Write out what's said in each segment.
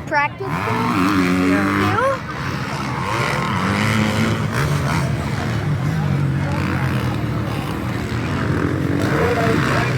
practice you?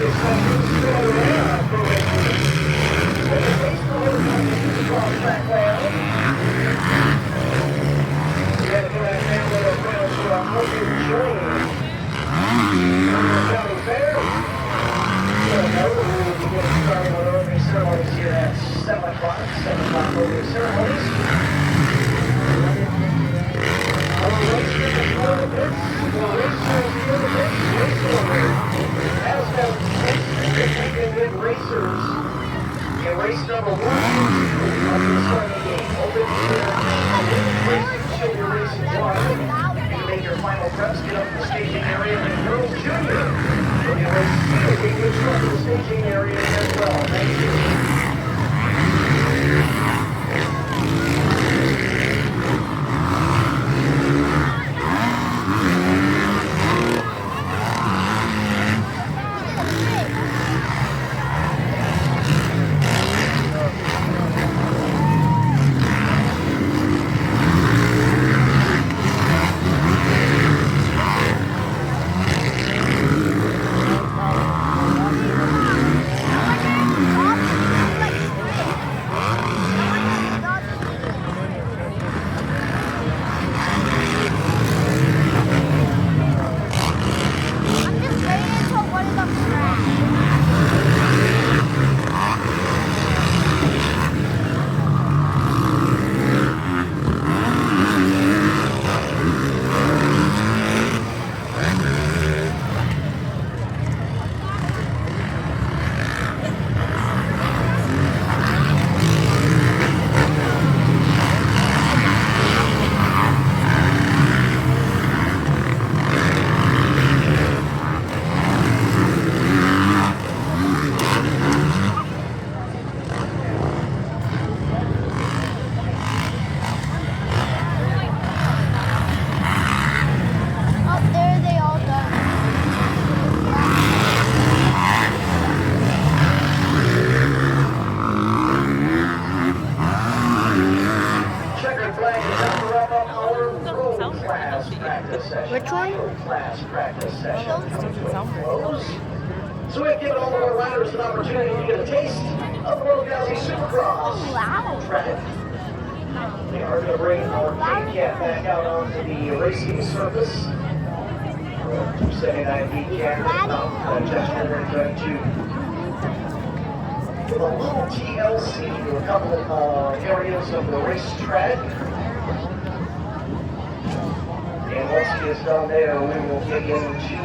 number 1 of the starting gate. Open show your racing one. You make your final preps, get up to the staging area, and girls junior. You'll be able to see the staging area as well. Thank you. Which one? So we've given all of our riders an opportunity to get a taste of the Motokazie Supercross track. We are going to bring our big cat back out onto the racing surface. 279 big cat. Justin is going to give a little TLC to a couple of areas of the racetrack. And once he is done there, we will get into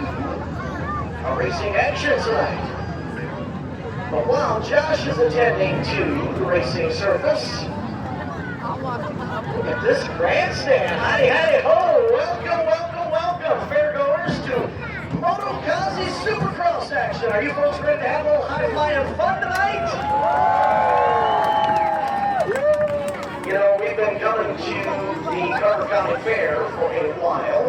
our racing action tonight. But while Josh is attending to the racing surface, look at this grandstand. Howdy, howdy, ho! Welcome, welcome, welcome, fairgoers, to Motokazie Supercross action. Are you folks ready to have a little high-flying fun tonight? You know, we've been coming to the Carver County Fair for a while.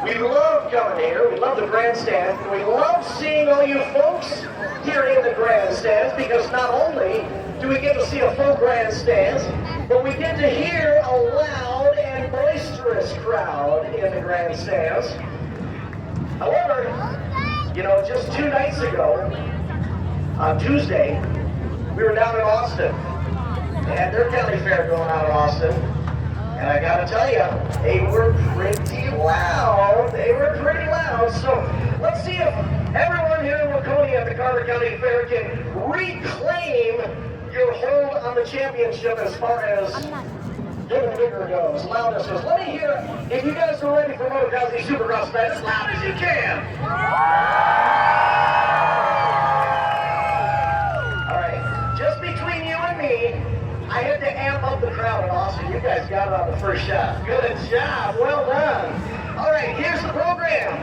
We love coming here, we love the grandstand, and we love seeing all you folks here in the grandstands, because not only do we get to see a full grandstand, but we get to hear a loud and boisterous crowd in the grandstands. However, you know, just 2 nights ago, on Tuesday, we were down in Austin. They had their county fair going out in Austin, and I gotta tell you, they were pretty loud. They were pretty loud. So let's see if everyone here in Laconia at the Carver County Fair can reclaim your hold on the championship as far as getting bigger goes, loudness goes. Let me hear if you guys are ready for Motokazie Supercross tonight as loud as you can. All right, just between you and me, I had to amp up the crowd in Austin. You guys got it on the first shot. Good job. Well done. All right, here's the program.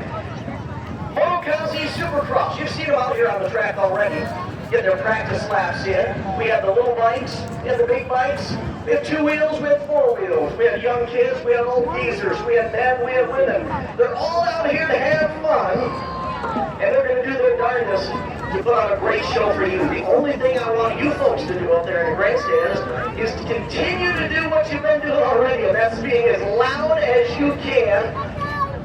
Motokazie Supercross. You've seen them out here on the track already. Get their practice laps in. We have the little bikes, we have the big bikes. We have 2 wheels, we have 4 wheels. We have young kids, we have old geezers, we have men, we have women. They're all out here to have fun, and they're going to do their darndest to put on a great show for you. The only thing I want you folks to do up there in the grandstands is to continue to do what you've been doing already, and that's being as loud as you can.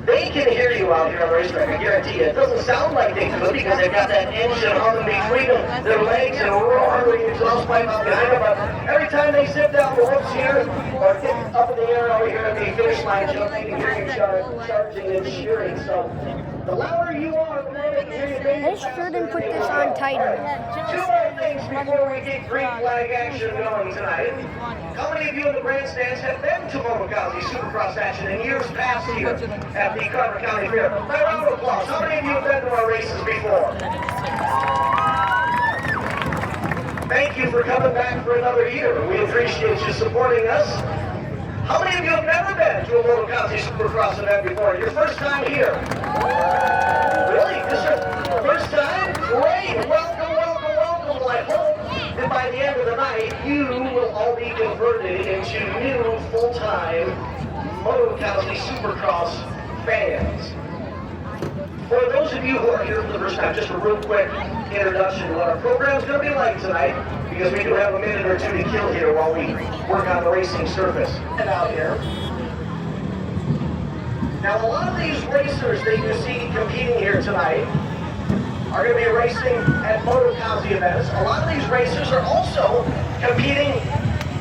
They can hear you out here on the racetrack, I guarantee you. It doesn't sound like they could because they've got that engine humming between them, their legs, and roaring with the exhaust pipe out behind them. But every time they sit down the ropes here or get up in the air over here at the finish line, jump, they can hear you charging and cheering. So the louder you are, the more they can hear you. They sure didn't put this on tight enough. 2 more things before we get green flag action going tonight. How many of you in the grandstands have been to Motokazie Supercross action in years past here at the Carver County Fair? By round of applause. How many of you have been to our races before? thank you for coming back for another year. We appreciate you supporting us. How many of you have never been to a Motokazie Supercross event before? Your first time here? Really? This is your first time? Great! Welcome, welcome, welcome. Well, I hope that by the end of the night, you will all be converted into new full-time Motokazie Supercross fans. For those of you who are here for the first time, just a real quick introduction to what our program is going to be like tonight, because we do have a minute or two to kill here while we work on the racing surface. And out here. Now, a lot of these racers that you see competing here tonight are going to be racing at Motokazie events. A lot of these racers are also competing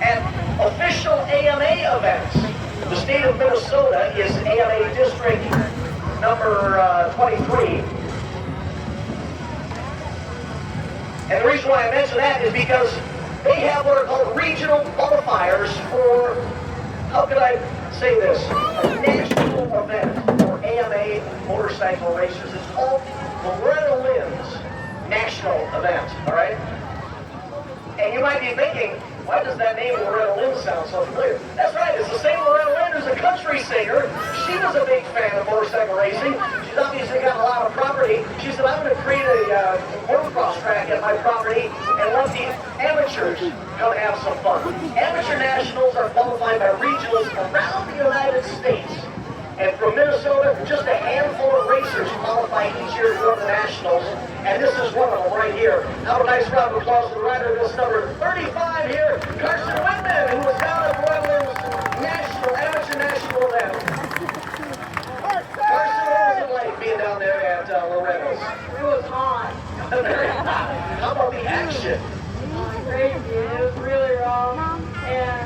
at official AMA events. The state of Minnesota is AMA District number 23. And the reason why I mention that is because they have what are called regional qualifiers for, how could I say this, a national event for AMA motorcycle racers. It's called Loretta Lynn's national event, all right? And you might be thinking, why does that name Loretta Lynn sound so familiar? That's right, it's the same Loretta Lynn who's a country singer. She was a big fan of motorcycle racing. She's obviously got a lot of property. She said, I'm going to create a motocross track at my property and let the amateurs come have some fun. Amateur nationals are qualified by regionals around the United States. And from Minnesota, just a handful of racers qualify each year for the nationals. And this is one of them right here. Have a nice round of applause for the rider of this number 35 here, Carson Whitman, who was down at Royal's amateur national event. Carson, what was it like being down there at Loretta's? It was hot. Very hot. How about the action? Crazy. It was really rough. And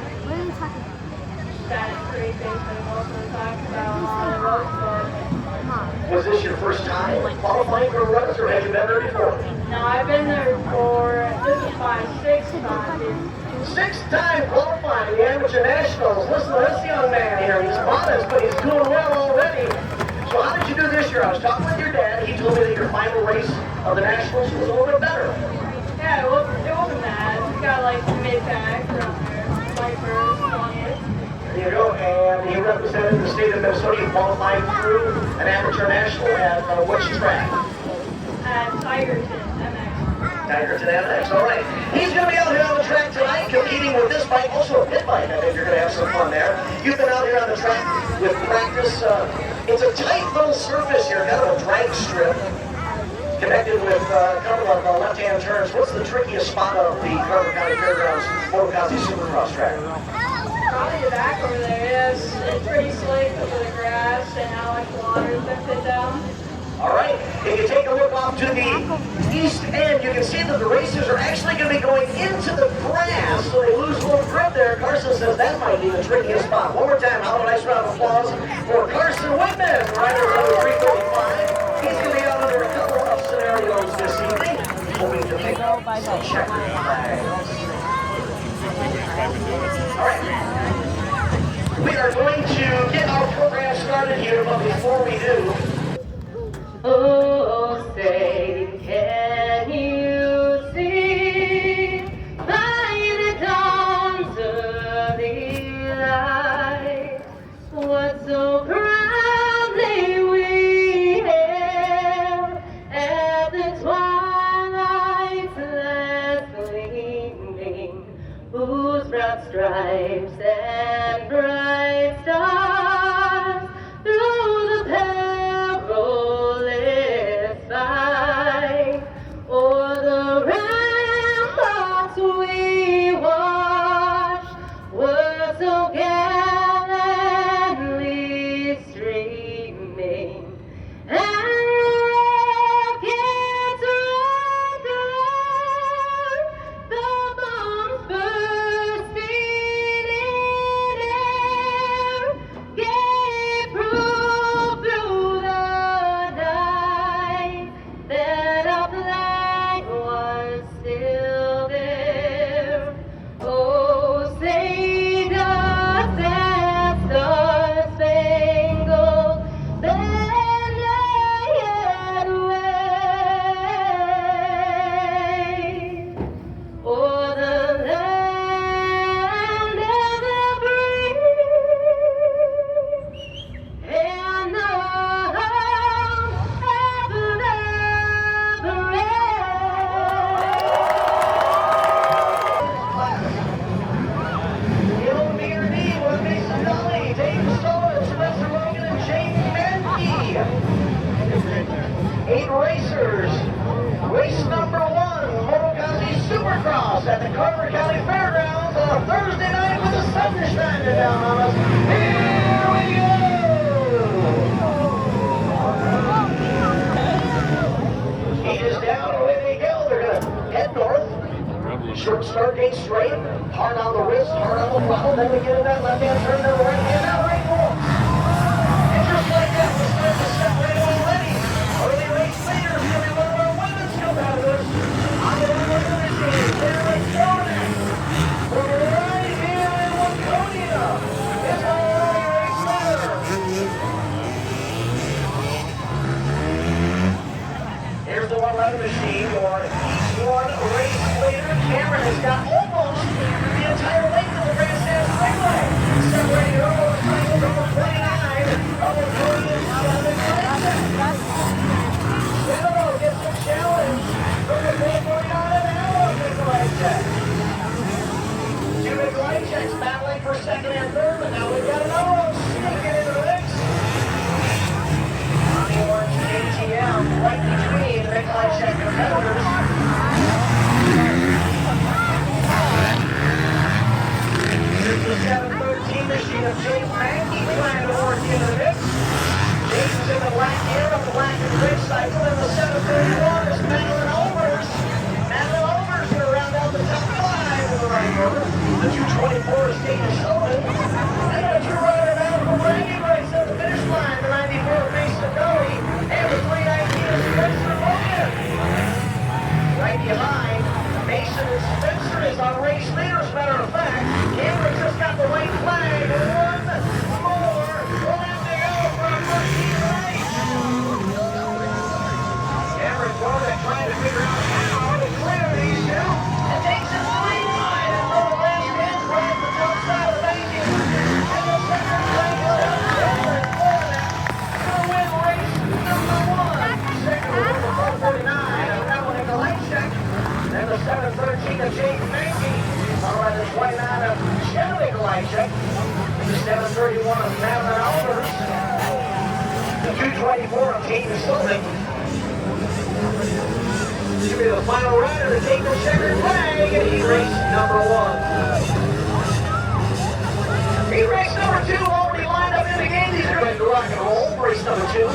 that is pretty basically most of the time about on the road, but Was this your first time qualifying for Loretta's, or had you been there before? no, I've been there before. This is my sixth time. Six-time qualifying in the amateur nationals. Listen to this young man here. He's modest, but he's doing well already. So how did you do this year? I was talking with your dad. He told me that your final race of the nationals was a little bit better. Yeah, it wasn't bad. We got like mid-pack around there. My first 20th. There you go. And he represented the state of Minnesota. He qualified through an amateur national at which track? At Tigerton, MX. Tigerton MX. All right. He's going to be out here on the track tonight competing with this bike, also a pit bike. I think you're going to have some fun there. You've been out here on the track with practice. It's a tight little surface here, kind of a drag strip, connected with a couple of left-hand turns. What's the trickiest spot of the Carver County Fairgrounds Motokazie Supercross track? Probably the back over there. Yes, it's pretty slick over the grass and how much water's been put down. All right, if you take a look off to the east end, you can see that the racers are actually going to be going into the grass, so they lose a little grip there. Carson says that might be the trickiest spot. One more time, have a nice round of applause for Carson Whitman, rider number 335. He's going to be out under a couple of scenarios this evening, hoping to pick up some checkered flags. All right, we are going to get our program started here, but before we do, oh, say, can you see by the dawn's early light what so proudly we hailed at the twilight's last gleaming, whose broad stripes and bright stars through the perilous fight o'er the ramparts we watched were so gallantly streaming, and rockets record the bombs bursting in number 1, Motokazie Supercross at the Carver County Fairgrounds on a Thursday night with the sun shining down on us. Here we go! Heat is down, away they go. They're going to head north. Short start gate straight, hard on the wrist, hard on the throttle, then we get in that left-hand turn, then the right-hand out, right more. And just like that, we're starting to separate already. Early race leaders, going to be one of our women's competitors. On the one of the machine, Sarah Jordan. From right here in Laconia, is our early race leader. Here's the 111 machine, your one race leader. Cameron has got almost the entire length of the grandstand straightaway. Separating her motorcycle number 29 of the Korean Southern Grandstand. Shallow gets a challenge from the 449 of Allo Nikolajczyk. Two Nikolajczyks battling for second and third, but now we've got another one sneaking into the mix. On the orange KTM, right between the Nikolajczyk competitors. Here's the 713 machine of James Mackey trying to work into the mix. James in the black air of the black and gray cycle, and the 731 is Madeline Olvers. Madeline Olvers going to round out the top 5 in the right order. The 224 is Dana Sullivan. And a true rider now from bragging rights at the finish line. The 94 Mason Doty, and the 319 is Spencer Logan. Right behind, Mason and Spencer is on race leader, as a matter of fact. Cameron just got the white flag. One more. We'll have to go for a first right. Cameron Jordan trying to figure out how to clear these two. And takes his lead line. And the last man grabs the top side of the banking. And the second place is up. Cameron Jordan to win race number 1. Second was the 449 of Allo Nikolajczyk. And the 713 of James Mackey. All right, the 29 of Shallow Nikolajczyk. The 731 of Madeline Olvers. The 224 of James Sullivan. This will be the final rider to take the checkered flag in heat race number 1. Heat race number 2 already lined up in the game. These are going to rock and roll. Race number 2.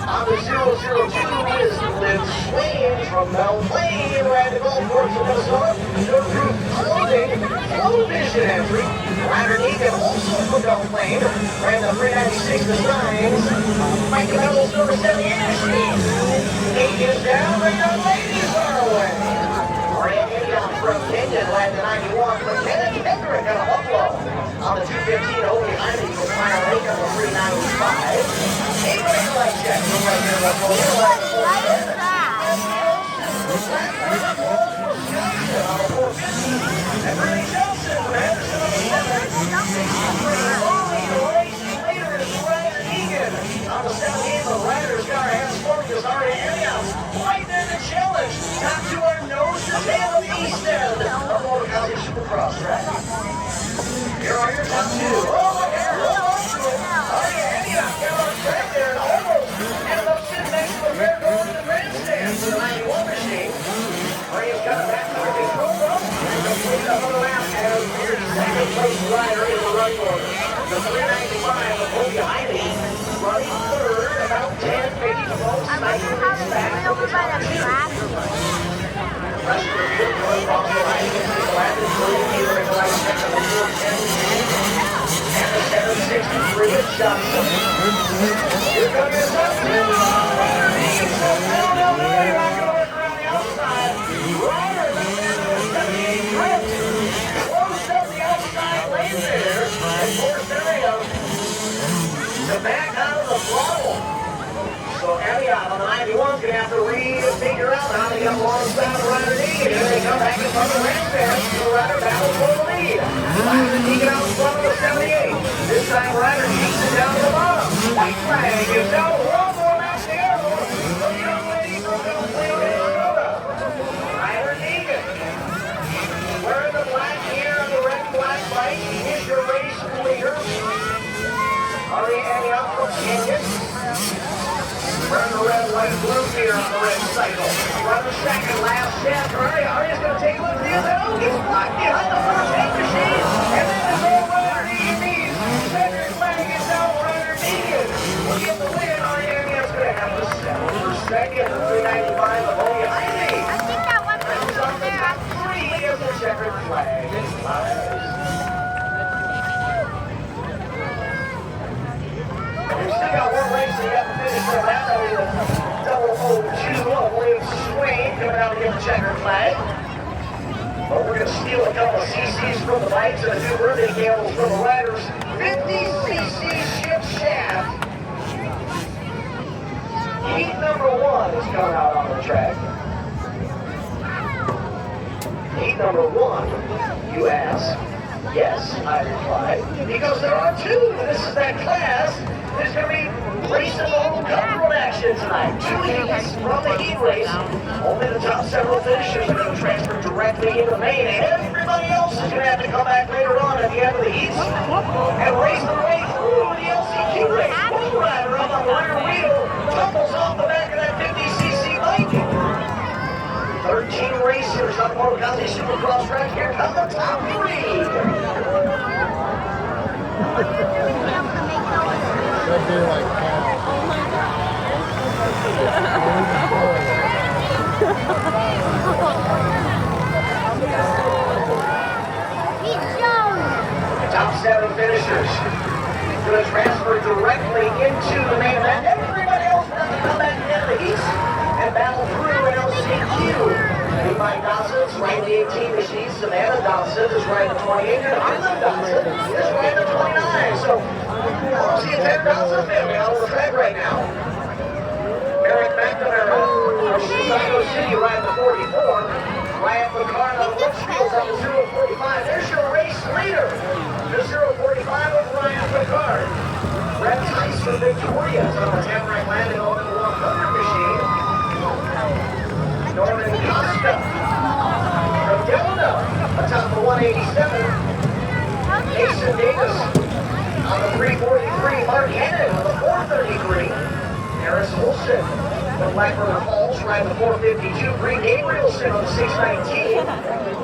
On the 002 is Liv Swain from Belle Plaine, right at the golf course in Minnesota. No group clothing, full vision entry. Ryder Negan also from Belle Plaine, ran the 396 designs. Mike Cabello's number 78 machine. Negan is down, the young ladies are away. Ryan Indion from Kenyon led the 91 from Kenneth Kendrick out of Buffalo. On the 215, Obi Heine from Fire Lake on the 395. Nikolajczyk from right here, Laconia, right before the end. On the 450, and Renee Johnson from Henderson on the 7. Only the race leader is Ryder Negan. On the 78, the Ryder's car has formed as Aria Elias. Right there the challenge. Top to our nose to tail of the east end of Motokazie Supercross track. Here are your top 2. Oh, look here. Aria Elias got on track there and almost ended up sitting next to the fair door in the grandstand for the 91 machine. Aria's got it back to the control room and completed another lap as your second place rider in the right order. The 395 of Obi Heine running third, about 10 feet below cycling back to the top 2. Rest of the field going off the line against the lap is William Peter in the right sector of the 410. And the 763 of Johnson. Here comes your top 2. Ryder Negan says, no, you're not going to work around the outside. Ryder back into the 78 trip. Closed up the outside lane there. And forced Area to back out of the throttle. So Elliott on the 91 is going to have to figure out how to get alongside of Ryder Negan. Here they come back in front of the grandstand. The Ryder battles for the lead. Ryder Negan out in front of the 78. This time Ryder keeps it down to the bottom. White flag is out. One more lap to go. The young lady from Belle Plaine, Minnesota. Ryder Negan. Wearing the black gear and the red and black bike. Is your race leader. Aria Elliott from Kenyon. Wearing the red, white, blue gear on the red cycle. runner second, last chance. Aria's going to take a look at the other. Oh, he's blocked behind the first hit machine. And then the goal runner EMEs. Cedric flag is out, runner median. Will get the win. Aria's going to have to settle for second. The 395 of Holy Jaime. I think that one Runs was on over the there. top three as the checkered flag flies. We've still got one race so you have to finish with that. That'll be the double O2 of William Swain coming out to get the checkered flag. But we're going to steal a couple of CCs from the bikes and a few birthday candles from the riders. 50cc ship shaft. Heat number 1 is coming out on the track. Heat number 1, you ask. Yes, I reply. Because there are 2. This is that class. There's going to be race and local cutthroat action tonight. 2 heats from the heat race. Only the top several finishers are going to transfer directly into the main. Everybody else is going to have to come back later on at the end of the heats and race their way through the LCQ race. One rider up on the rear wheel tumbles off the back of that 50cc bike. 13 racers on the Motokazie Supercross track. Here come the top 3. That'd be like Top 7 finishers going to transfer directly into the main event. Everybody else has to come back to the end of the heats and battle through an LCQ. Levi Dawson's riding the 18 machines. Savannah Dawson is riding the 28. And Harlan Dawson is riding the 29. So we'll see a 10 Dawson family out on the track right now. Eric McNamara from Chicago City riding the 44. Ryan McCarn on the Litchfields on the 045. There's your race leader. The 045 of Ryan McCarn. Brett Tice from Victoria's on the Tamarack Landing on the 100 machine. Norman Costa from Delta atop the 187. Mason Davis on the 343. Mark Hennon on the 433. Harris Olsen from Blackburn Falls riding the 452. Bree Gabrielson on the 619.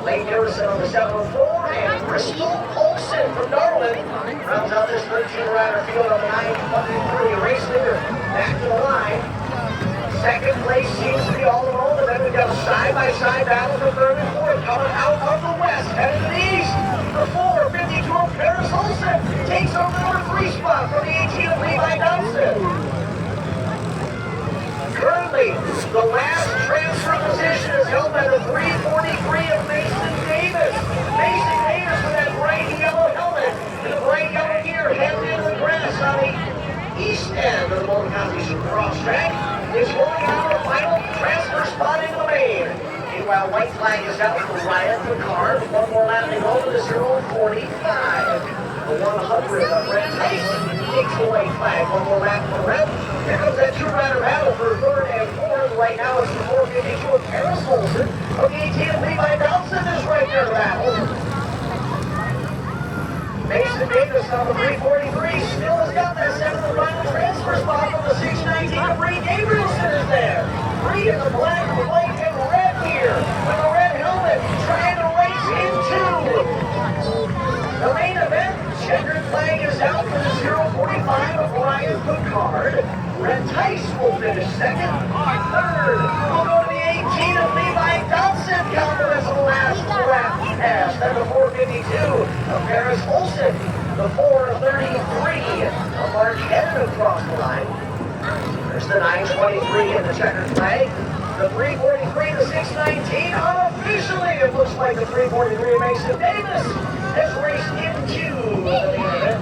Lane Harrison on the 704. And Crystal Olsen from Darwin rounds out this 13-rider field on the 923. Race leader back to the line. Second place seems to be all alone, and then we've got a side-by-side battle for third and fourth. Coming out of the west, headed to the east. The 452 of Paris Olsen takes over the number 3 spot from the 18 of Levi Dawson. Currently, the last transfer position is held by the 343 of Mason Davis. Mason Davis with that bright yellow helmet and the bright yellow gear heading into the grass on the east end of the Motokazie Supercross track is going out of the final transfer spot into the main. Meanwhile, white flag is out for Ryan McCarn. One more lap to go to the 045. The 100 of Brett Tice takes the white flag. One more lap for Brett. Here comes that 2-rider battle for third and fourth. Right now it's the 452 of Paris Olsen. Of the 18 of Levi Dawson is right there to battle. Mason Davis on the 343 still has got that 7th and final transfer spot from the 619 of Bree Gabrielson is there. Bree in the black, the white, and red here with a red helmet trying to race into the main event. Checkered flag is out for the 045 of Ryan Picard. Brett Tice will finish second. Third will go to the 18 of Levi Dawson. Counted as the last lap pass. Then the 452 of Paris Olsen. The 433 of Mark Hennon across the line. There's the 923 and the checkered flag. The 343, the 619. Unofficially, it looks like the 343 of Mason Davis has raced into the main event.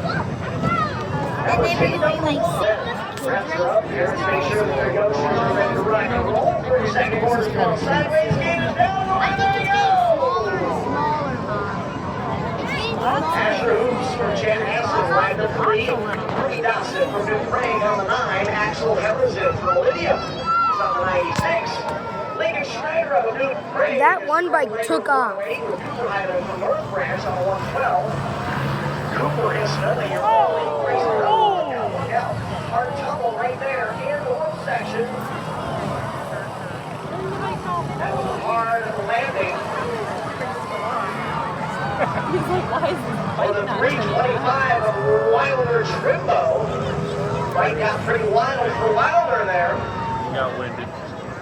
That was heat number 1. Wraps her up. Parents make sure that their youngsters are ready to rock and roll. 32nd quarter's going sideways. Game is down. Right there we go. Asher Hoops from Chanhassen ride the 3. Bree Dawson from New Prague on the 9. Axel Hellerson from Olivia is on the 96. Lincoln Schneider of New Prague. That one bike took off. Cooper Island from North Branch on the 112. Cooper is another year old. Racing out. Look out. Hard tumble right there in the one section. That was a hard landing. He's like, why is this For the 325 of Wilder Trimbo. Right got pretty wild for Wilder there. Got winded.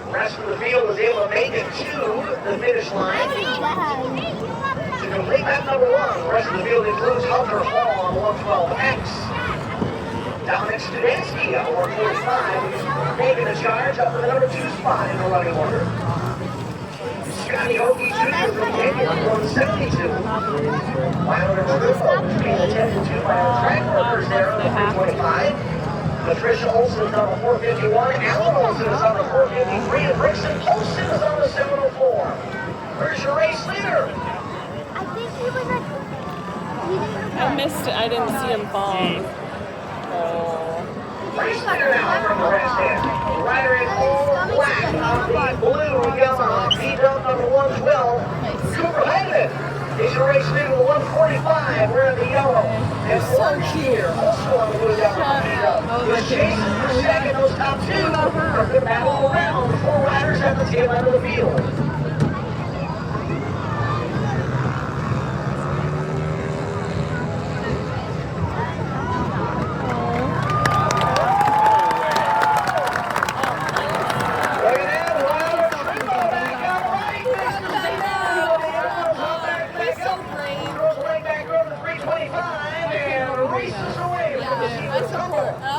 The rest of the field was able to make it to the finish line. To complete that number one, the rest of the field includes Hunter Hall on 112X. Dominic Studansky on 145, making the charge up to the number 2 spot in the running order. Scotty Okie Jr. from Kenya on 172. Wilder Trimbo is being attended to by the track workers there on the 325. Patricia Olsen is on the 451. Alan Olsen is on the 453. And Rickson Olsen is on the 704. Where's your race leader? I think he was like. I missed it. I didn't see him fall. Race leader now from the red stand. Rider in all black on the blue Yamaha P-Dub number 112. Cooper Hyman is your race leader with 145. Wearing the yellow. And orange here, also on the blue Yamaha P-Dub. Is chasing for second. Those top two are good battle around. The 4 riders at the tail end of the field.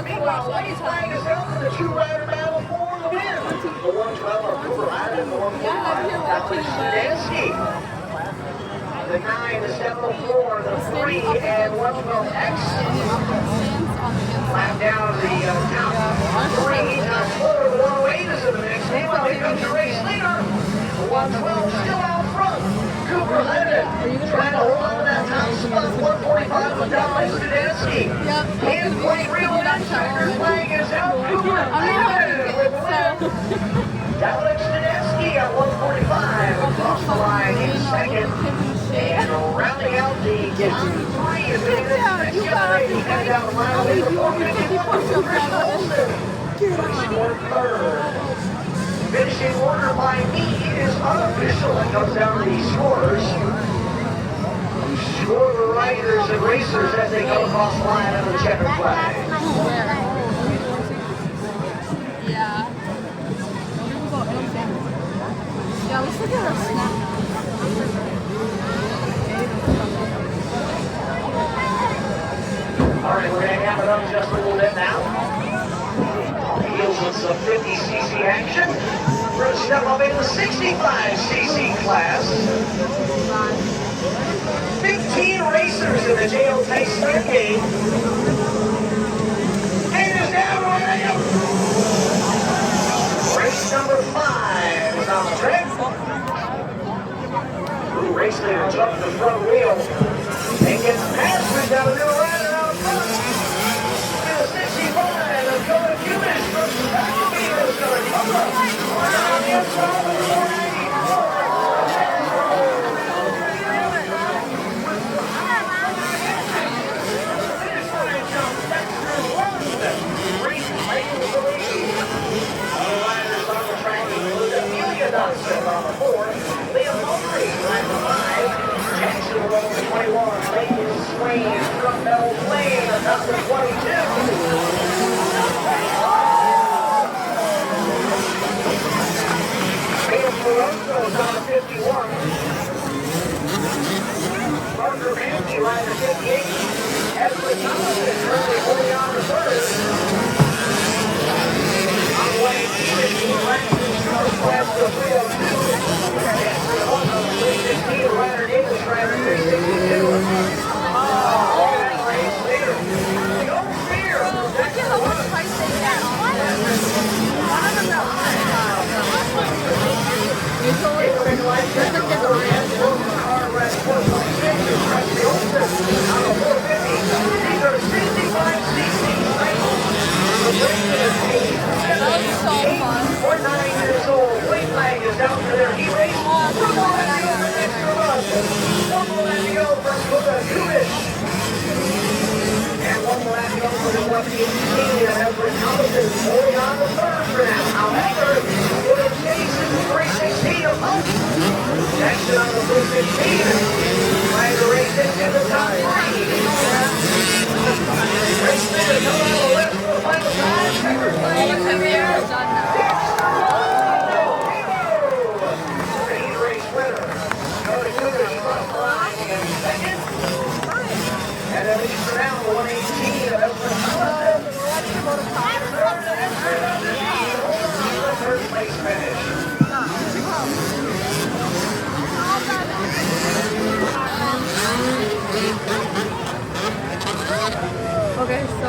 Meanwhile, Lady Flag is out for the 2-rider battle for the win. The 112 are Cooper Hyman and the 145 Studansky. The 9, the 704, the 3, and 112X. Lap down the top 3, top 4, the 108 is in the mix. Meanwhile, here comes your race leader. The 112 still out front. Cooper Hyman trying to hold on to that top spot. 145 with Dominic Studansky. Hands point real and checkered flag is out. Cooper Hyman with the win. Dominic Studansky at 145 across the line in second. And rounding out the 3 is being the next generation. Heading down the line with the 451. Patricia Olsen. Finishing order third. Finishing order by me is unofficial. It comes down to the scorers. Score the riders and racers as they go across the line under the checkered flag. Yeah, let's look at our snap. All right, we're going to have it up just a little bit now. Heels with some 50cc action. We're going to step up into the 65cc class. 15 racers in the JL Tyson game. And is down right up. Race number 5 is on the track. Ooh, race leader jumped the front wheel and gets past with down the middle rider out front. In the 65 of Cohen Cubish from Chicago is going to come up. On the inside of the 494. Johnson on the 4, Liam Moultrie on the 5, Jackson on the 21, Leighton Swain from Bell Plain on the 22. Liam Toronto is on the 51. Parker Ramsey riding the 58. Edward Thomas is currently holding on to third. On the way, Keegan riding class to 302. Ryder Davis riding 362. Race leader. Go fear. Look at how much price they get. Years old. White flag is down for their heat race. One more left to go for extra run. One more left to go for Motokazie. And one more left to go for the 118 of Edward Thomas holding on the third for now. However, with a chase in 316 of Action on the blue 15. Trying to race into the top 3. Race leader coming out of the left for the final time. Checkered flag. Speed race winner. Charlie Cougars front line in second. And then leads her down to 118 of Evelyn Collison. Third place finish. Okay, so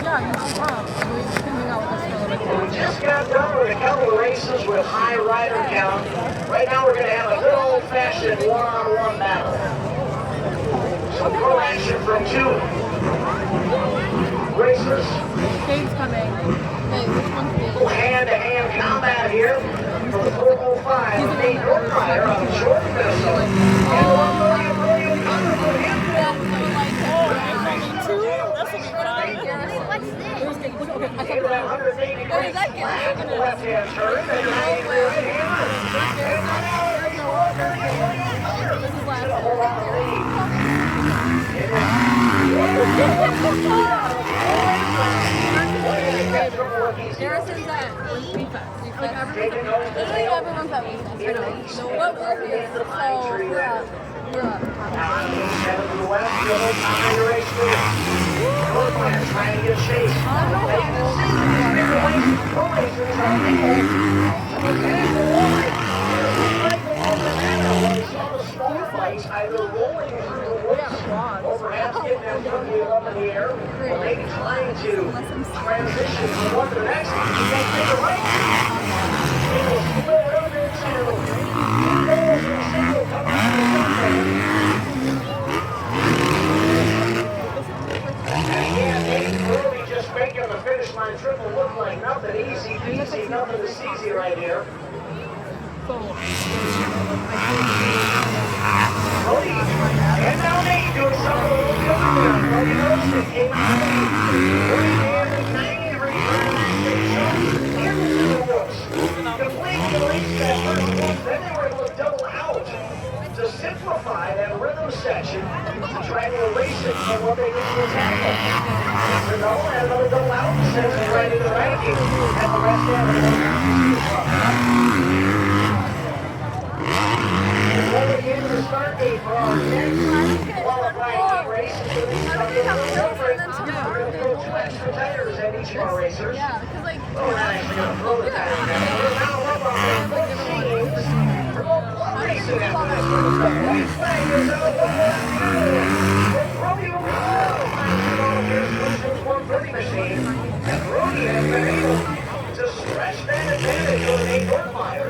yeah, you can hang out with us for a little bit. We just got done with a couple of races with high rider count. Right now we're going to have a good old-fashioned one-on-one battle. Some pro action from 2 racers. Dave's coming. Hey, which one's Dave? Hand-to-hand combat here from the 405 of Nate Northmeyer out of Jordan, Minnesota. And the 140 of William Connor from Hampton. What's this? Into that 180 degree flat to the left-hand turn. And the right-hand. This is last. A whole lot of lead. Garrison's at Refest. Like literally everyone's at Refest. So what we're here, so we're up. Seven to the left, Joe trying to race through. Northmeyer trying to get chase. Either rolling through the woods or perhaps getting them quickly up in the air, or maybe trying to transition from one to the next. You can't take a right. It will split up into single coming to and again, Nate really just making the finish line triple look like nothing easy peasy, nothing is easy right here. Brody, and now Nate doing something a little different there. Brody Nelson came out of the lead. And the 90 return into the woods. Completely released that first one. Then they were able to double out to simplify that rhythm section to try to erase it from what they did to attack them. So no, and another double out section right into the ranking. And the rest of it. Rolling into the start gate for our next qualifying race. We're going to throw 2 extra tires at each of our racers. Yeah, because like We're not actually going to throw the tires. We're now up on the 14. We're going one racing after this one. White flag is out. Brody will go. This 130 machine. And Brody has been able to stretch that advantage over Nate Northmeyer.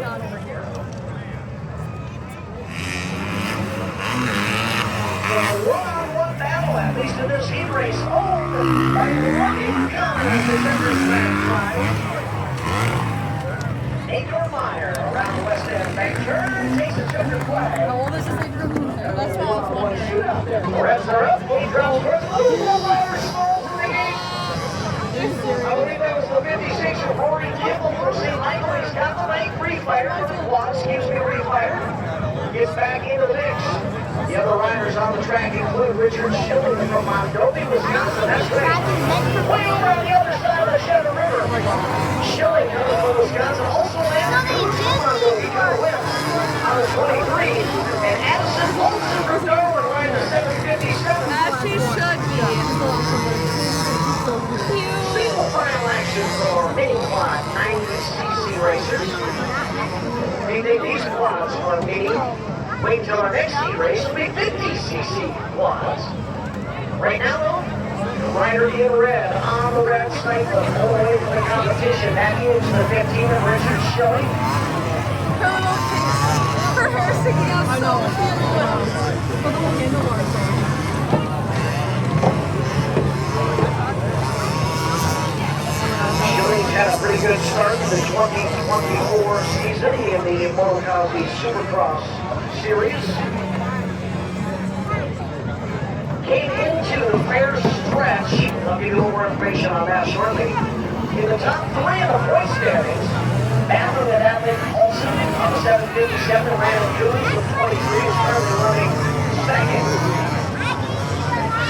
A one-on-one battle, at least in this heat race. Oh, by William Connor as the center's back line. Nate Northmeyer around the west end bank turn, takes a checker flag. how old is this age group? That's why I was wondering. Reds are up, he drops first. Oh, Northmeyer stalls in the gate. I believe that was the 56 of Rory Kimball from St. Michael. He's got the lane refire, refire. Gets back into the mix. The other riders on the track include Richard Schilling from Mondovi, Wisconsin. That's right. Way over on the other side of the Shadow River. Schilling coming from Wisconsin. Also landed from Mondovi, got a win on the 23. And Addison Olsen from Darwin riding the 757. As she should be. Single final action for mini quad 90cc racers. They think these quads are mini. Wait till our next heat race will be 50cc quads. Right now, though, the rider in red on the red stripe all the way from the competition. That is the 15 of Richard Schilling. Her hair sticking out. I know. Schilling's had a pretty good start to the 2024 season in the Motokazie Supercross Series. Came into the fair stretch. I'll give you a little more information on that shortly. In the top 3 of the point standings, Battling at Atlantic Olsen on the 757. Randall Coons with 23 is currently running second.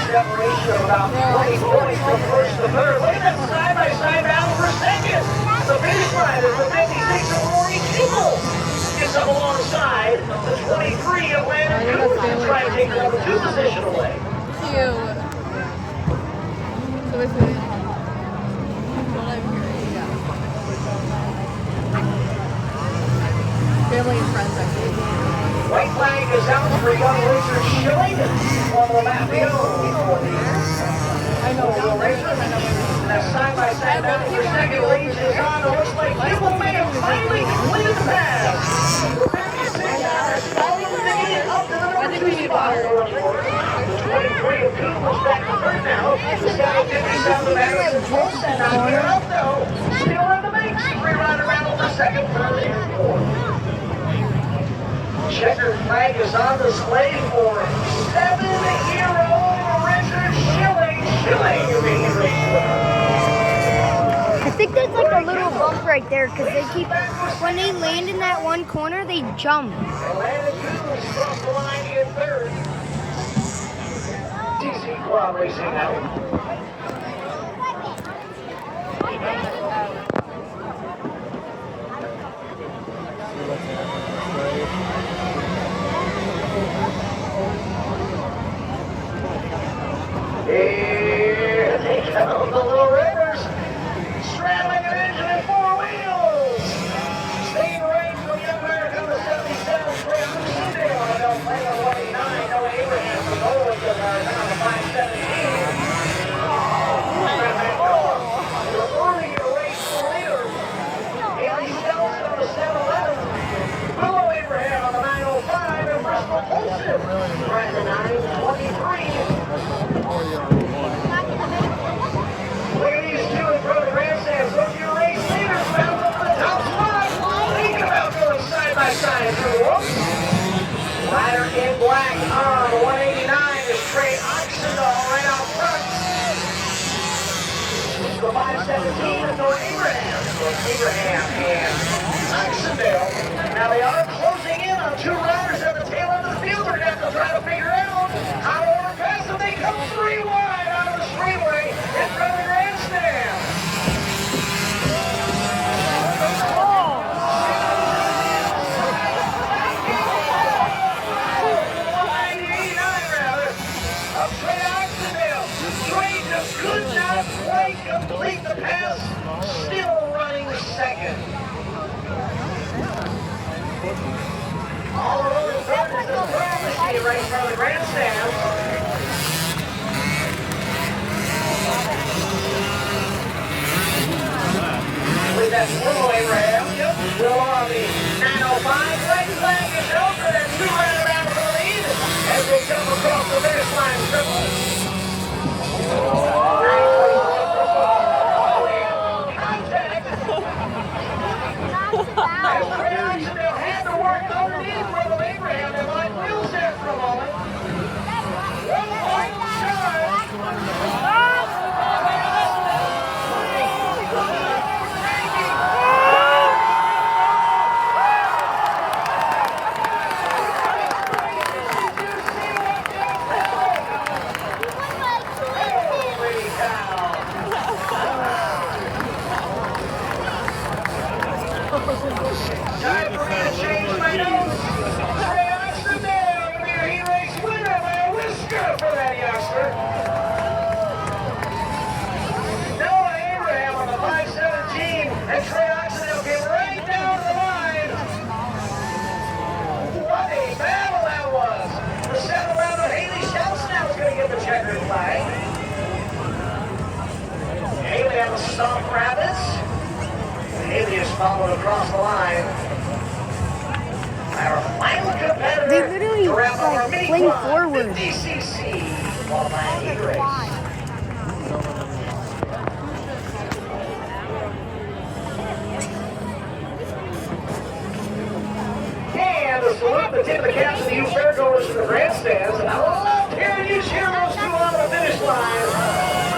Separation of about 20 points from first to third. Look at that side-by-side battle for second. The finish line is the 56 of Rory Kimball. Gets up alongside the 23 of Landon Coons to try to take the number 2 position away. Cute. So basically, what I'm hearing, yeah. Family and friends, actually. White flag is out for young Richard Schilling on the Mapio for the Racers. That side-by-side battle for second lead is on. It looks like Kimball may have finally completed the pass. Up to the number 2 spot. The 23 of Cooper's back to third now. The 757 of Anderson Tolson not here up though. Still in the mix. 3-rider battle for second, third, and fourth. Checkered flag is on display for 7-year-old Richard Schilling. Schilling being raced winner. I think there's like a little bump right there because they keep, when they land in that one corner, they jump. Landon Coons across the line in third. DC Club racing out. Here they come, the Little Rivers, straddling an engine and 4 wheels. Staying right from Young America on the 77, straight on the Sunday on the play on 189. Noah Abraham from Norway to America on the 517. The earlier race leader, Haley Stelson on the 711. Willow Abraham on the 905, and Bristol Olsen ran the 923. Look at these two in front of the grandstands. Those are your race leaders, bound up to the top spot. Thinking about going side by side through the ropes. Rider in black on the 189 is Trey Oxendall right out front. The 517 is Noah Abraham. Abraham and Oxendall. Now they are closing in on 2 riders at the tail end of the field. They're going to have to try to figure out how to overpass them. They come 3 wide out of the straightaway in front of the grandstand. Trey just could not quite complete the pass, still running second. All over the surface of the throw machine right in front of the grandstand. With that Willow Abraham, Will on the 905, right flag is over, and 2-rider battle for the lead as they come across the finish line triple. Contact. As Trey Oxendale had to work underneath Willow Abraham, and like wheels there for a moment. One final charge. Time for me to change my notes. Trey Oxendale will be a heat race winner by a whisker for that youngster. Noah Abraham on the 517, and Trey Oxendale came right down the line. What a battle that was. The 7-rounder Haley Stelson was going to get the checkered flag. Haley on the Stomp Rabbits. Haley is followed across the line. Our final competitor. They literally like fling forward. 50cc qualifying heat race. And a salute the tip of the caps to the youth fairgoers in the grandstands. And I love hearing you cheer those 2 on the finish line.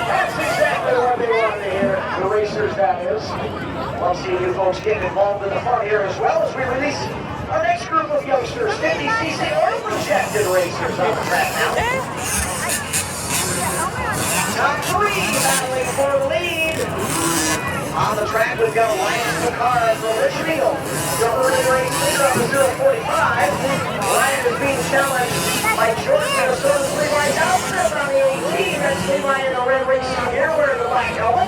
That's exactly what they wanted to hear. The racers, that is. Love seeing you folks getting involved in the fun here as well as we release our next group of youngsters, 50cc or projected racers on the track now. Top three battling for the lead. On the track, we've got Motokazie from Litchfield. The early race leader on the 045. Ryan is being challenged by Jordan, Minnesota's Levi Dowson on the 18. That's Levi in the red racing gear wearing the black helmet.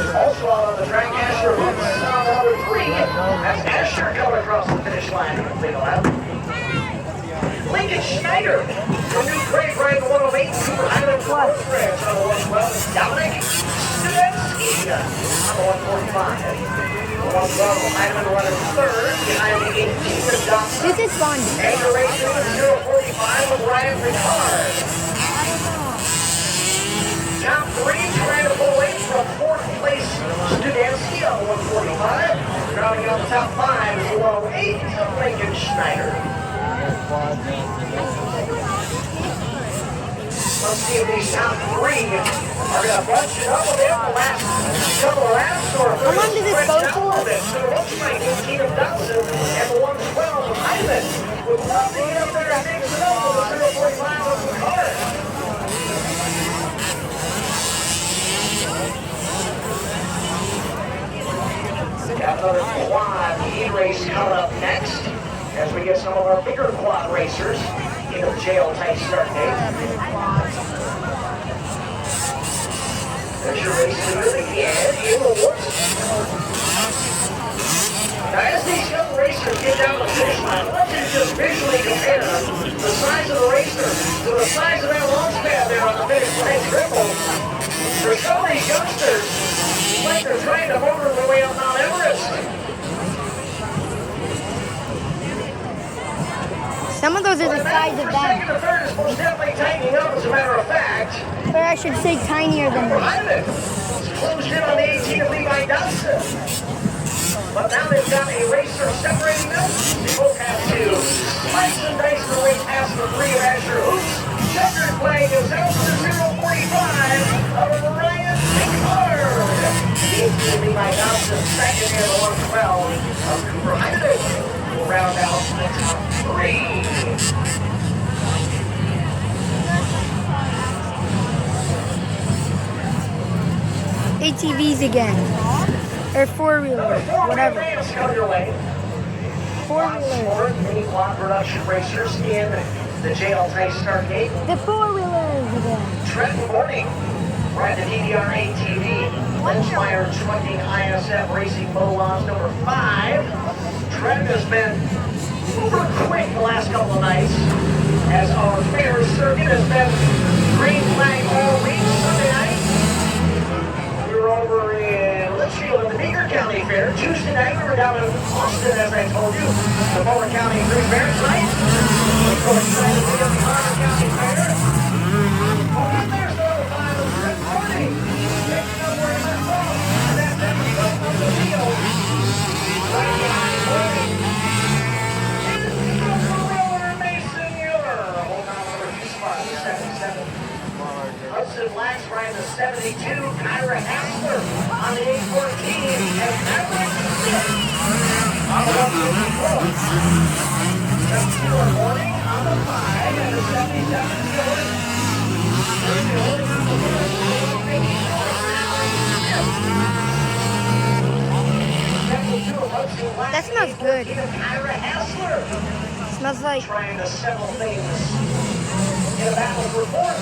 Also out on the track, Asher Hooks on the number 3. That's Asher coming across the finish line to complete a lap. Lincoln Schneider from New Craig riding the 108. Cooper Highland from Oak Branch on the 112. Dominic Studetsky on the 145. The 112, Hyman running third behind the 18 of Johnson. This is fun. Anchor racing with 045 with Ryan Ricard. Top three trying to pull away from fourth place Studetsky on the 145. Rounding out the top five is the 108 of Lincoln Schneider. Let's see if these top three are going to bunch it up a bit the last couple of laps or if they're going to stretch out a little bit. So it looks like 18 of Dawson and the 112 of Hyman would love to get up there and mix it up with the 045 of the car. Got another quad heat race coming up next as we get some of our bigger quad racers into the jail-type start gate. There's your race leader again in the whoops. Now as these young racers get down the finish line, let's just visually compare the size of the racer to the size of that launch pad there on the finish line triple. For some of these youngsters, it's like they're trying to motor their way up Mount Everest. Some of those are the size of them. Second to third is most definitely tightening up, as a matter of fact. Or I should say tinier than them. Hyman closed in on the 18 of Levi Dawson. But now they've got a racer separating them. They both have to slice and dice their way past the 3 of Asher Hoops. Checkered flag is out for the 045 of Ryan Ricard. The 18 of Levi Dawson, second here, the 112 of Cooper Hyman. Will round out the top 3. ATVs again. Or four-wheelers, whatever. Four-wheelers. Mini quad production racers in the jail-type start gate. The four-wheelers again. Trenton Morning, ride the DDR ATV. Lynchmeyer trucking ISF Racing Motokazie number 5. Trenton has been uber quick the last couple of nights as our fair circuit has been green flag all week. Sunday night, we were over in Litchfield at the Meeker County Fair. Tuesday night, we were down in Austin, as I told you, the Boulder County Green Fair site. We're so excited to be at the Boulder County Fair. Oh, and there's another 5 of Trenton Morning. Picking up where he left off. And that's everybody on the field. Right behind Morning. Hudson Wax riding the 72, Kyra Hassler on the 814, and Maverick Smith on the 154. 72 Morning on the 5, and the 77 George. That smells good. Kyra Hassler Smells like trying to settle things in a battle for fourth.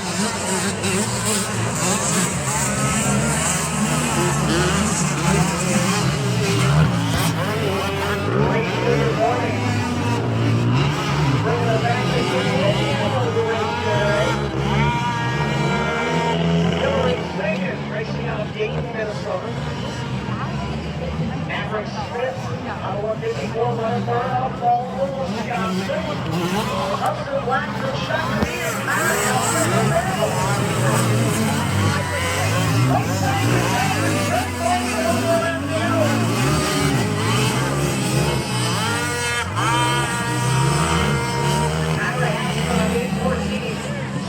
Racing out of Dayton, Minnesota. Maverick Smith on the 154 running third out of Baldwin, Wisconsin. Hudson Black from Shotty and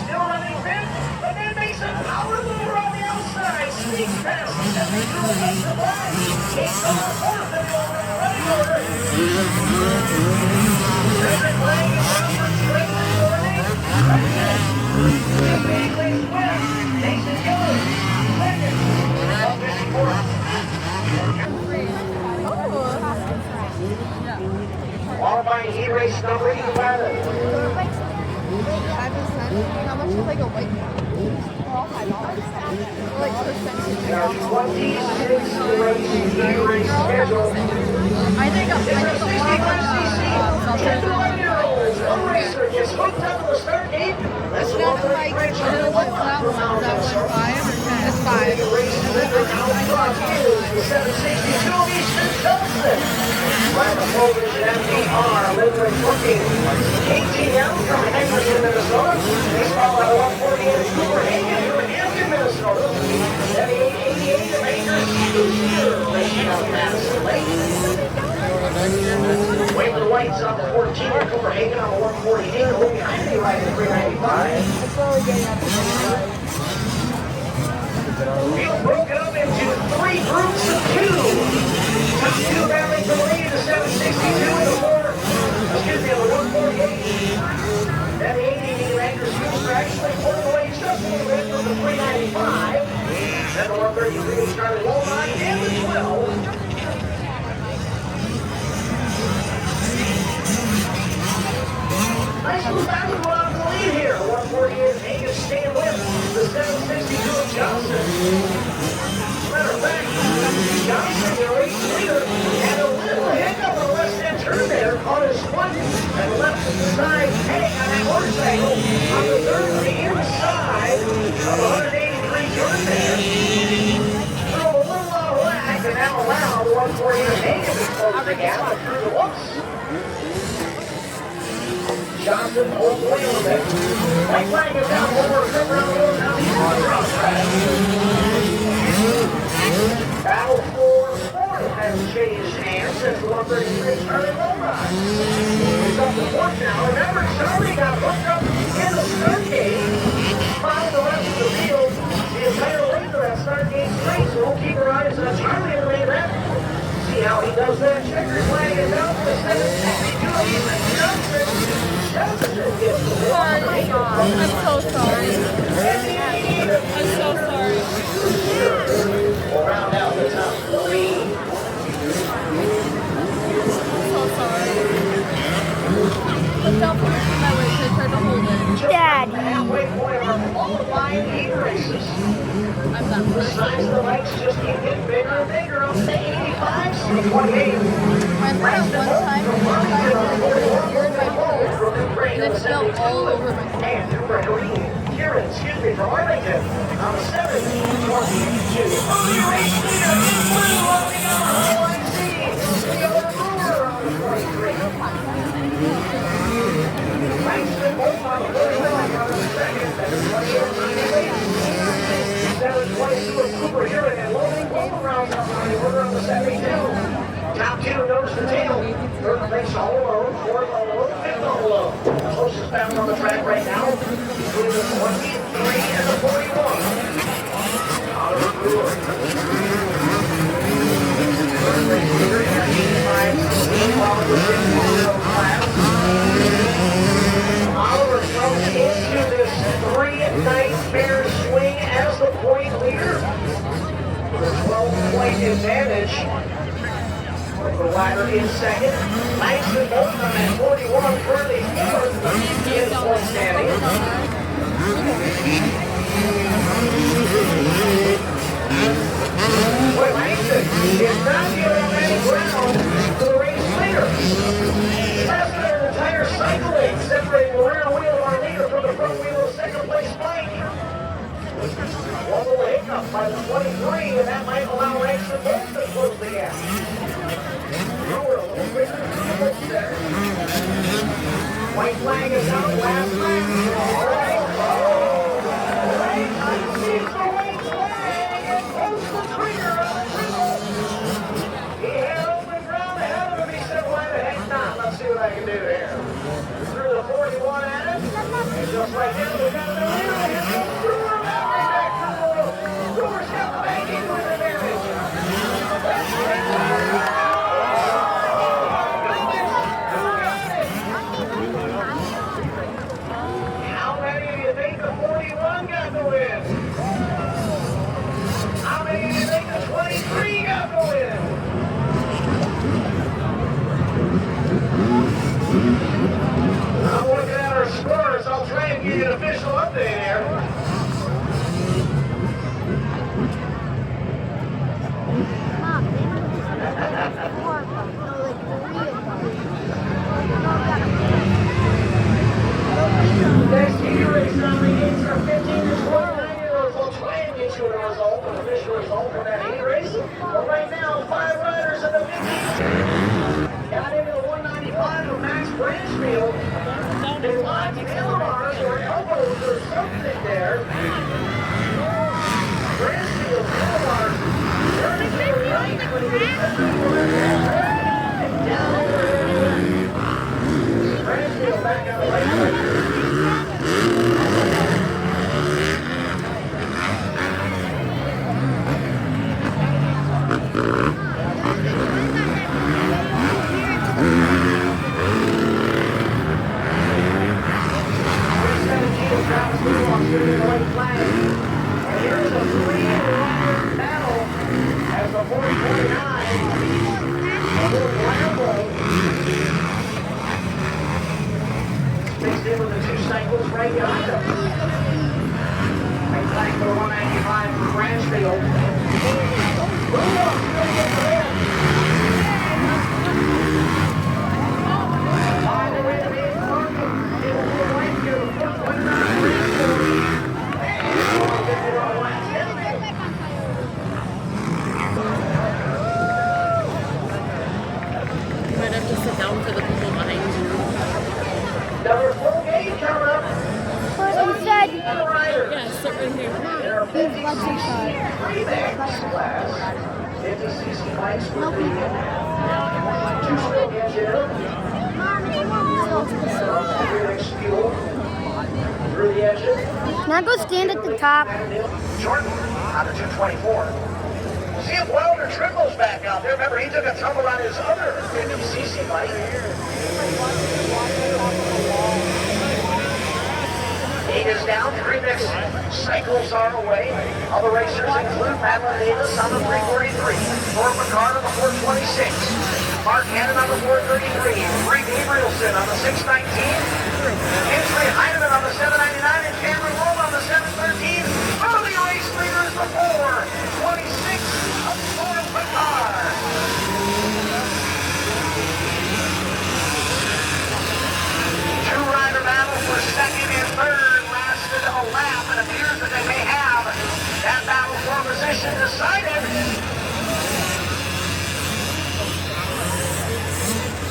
still running fifth, but then makes a power mover on the outside. Sneaks past the 73 Hudson Black. Takes off qualifying heat race number 11. 5%? How much is like a white? They're all $5. Like percentage. There are 26 race heat race scheduled. I think the one Ten to 11-year-olds, one racer gets hooked up to the start gate. That's the one what's that one? Is that one 5 or 10? It's 5. race leader out front is the 762 of Eastern Johnson. By the Polish MDR, Midland booking ATM from Henderson, Minnesota. He's followed by 148 of Copenhagen from Hampton, Minnesota. Then the 88 of Acres Scooter racing out of Madison Lake. Wait for the whites on the 14 of Copenhagen on the 148. A little behind me right at 395. Field broken up into 3 groups of 2. Top 2 battling for the lead, the 762 and the 148. Then the 80 Rangers Scooter actually pulled away just a little bit from the 395. Then the 133 started Walmart and the 12. Nice little basketball out of the lead here. 148 Angus staying with the 762 of Johnson. Matter of fact, Johnson, the race leader, had a little hiccup on the left-hand turn there on his foot and left side peg on that motorcycle on the third to the inside of a 180-degree turn there. Threw a little out of whack and now allowed the 148 Angus to close the gap through the whoops. Johnson holds away a little bit. White flag is down. One more trip around the road. Now he's on the outside. Battle for fourth has changed hands since the 133 started Walmart. He's up to fourth now. Remember, Charlie got hooked up in the start gate. Followed the rest of the field. The entire length of that start gate straight. So we'll keep our eyes on Charlie in the main event. See how he does that. Checker flag is out for the 762. He's Johnson. Sorry. I'm so sorry. I'm so sorry. We'll round out the top 3. I'm so sorry. Look down for my way, so I tried to hold it. Daddy. Halfway point of our qualifying heat races. I'm done. The size of the lights just keep getting bigger and bigger up to 85 to 28. I remember one time I tried to here in my face, and it spilled all over my face. And for Kieran, excuse me, from Arlington, on the 7th, 22. Early race leader, blue rolling on the line C. The other Brewer on the 23. Langston both on the first line on the second, and the 28. 722 of Cooper Heron and Logan both around on the order on the 72. Top 2 nose to tail. Third place all alone, fourth all alone, fifth all alone. Closest bound on the track right now between the 23 and the 41. Oliver Brewer. Third place leader in our 85 Oliver class. Oliver comes into this 3-night fair swing as the point leader with a 12-point advantage. The rider in second. Langston Bolton on that 41, currently fourth in point standing. Boy, Langston is not giving up any ground to the race leader. That's been an entire cycle lane separating the rear wheel of our leader from the front wheel of second place Mike. One little hiccup by the 23, and that might allow Langston Bolton to close the gap. White flag is out, last lap. All right. Sees the white flag and pulls the trigger on the triple. He had open ground ahead of him. He said, why the heck not? Let's see what I can do here. Through the 41 at it. And just like that, we got the leader. And he's Brewer back to the road. Brewer's got the back end with advantage. How many of you think the 41 got the win? How many of you think the 23 got the win? birthday there. Mom, they have 4 of them. No, like 3 of them. Next year race nominations are 15 to 29-year-olds. We'll try and get you a result, an official result from that heat race. But right now, 5 riders in the 15. Got into the 195 of Max Branchfield. They locked handlebars or elbows or something there. Branchfield handlebars turning to the right when he was stepping over and down over there. Branchfield back out of right side. Mixed in with the 2 cycles right behind him. Right flag for the 195 for Branchfield. All the way to the 8th marker. It will be right here. The fourth one not Branchfield. You might have to sit down for the people behind you. Number 4 gauge coming up. Instead, Yeah, sit right here. he's watching Class. 50cc bikes with the 2-stroke engine. Everything's fuel through the engine. Now go stand at the top. Jordan on the 224. See if Wilder Trickle's back out there. Remember, he took a tumble on his other 50cc bike. Eight is down. 3 next cycles are away. Other racers include Madeline Davis on the 343. Thor McCart on the 426. Mark Hannon on the 433. Bree Gabrielson on the 619. Kinsley Heineman on the 799. And Cameron Lowe on the 713. Early race leaders the 426 of Thor McCart. Two-rider battle for second and third lasted a lap. It appears that they may have that battle for position decided.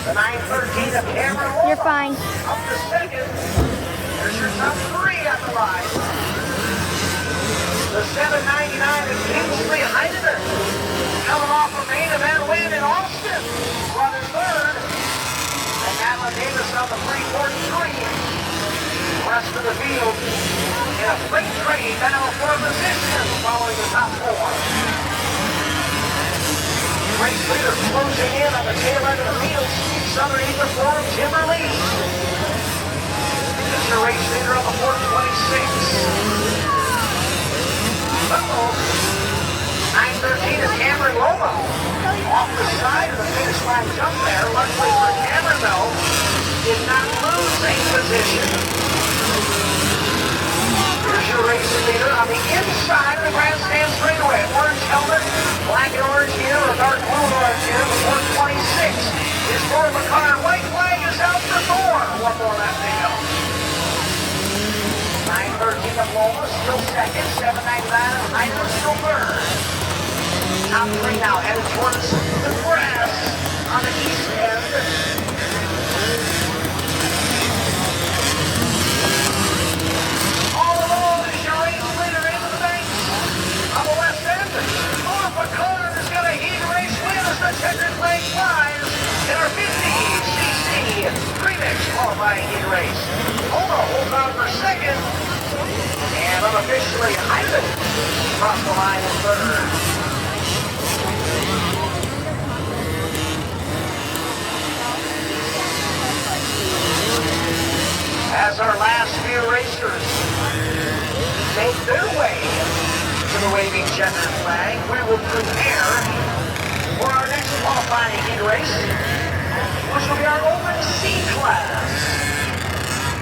The 913 of Cameron Wolf. You're fine. Up to second. There's your top 3 at the line. The 799 of Kinsley Heineman coming off a main event win in Austin. Running third. And Madeline Davis on the 343. The rest of the field in a freight train battle for position following the top 4. Race leader closing in on the tail end of the field. Southern Eagle Forum, Timber Lee. This is your race leader on the 426. Uh-oh. 913 is Cameron Loma. Off the side of the finish line jump there. Luckily for Cameron, though, did not lose a position. Here's your race leader on the inside of the grandstand straightaway. Orange helmet, black and orange here, or dark blue and orange here. The 426 is Thor McCart. White flag is out for Thor. One more lap to go. 913 of Loma, still second. 799 of Heineman, still third. Top 3 now headed towards the grass on the east end. All alone is your race leader into the banks on the west end. Thor McCart is going to heat race win as the checkered flag flies in our 50cc premix qualifying heat race. Loma holds on for second. And unofficially, Heineman across the line in third. As our last few racers make their way to the waving checkered flag, we will prepare for our next qualifying heat race, which will be our open C class.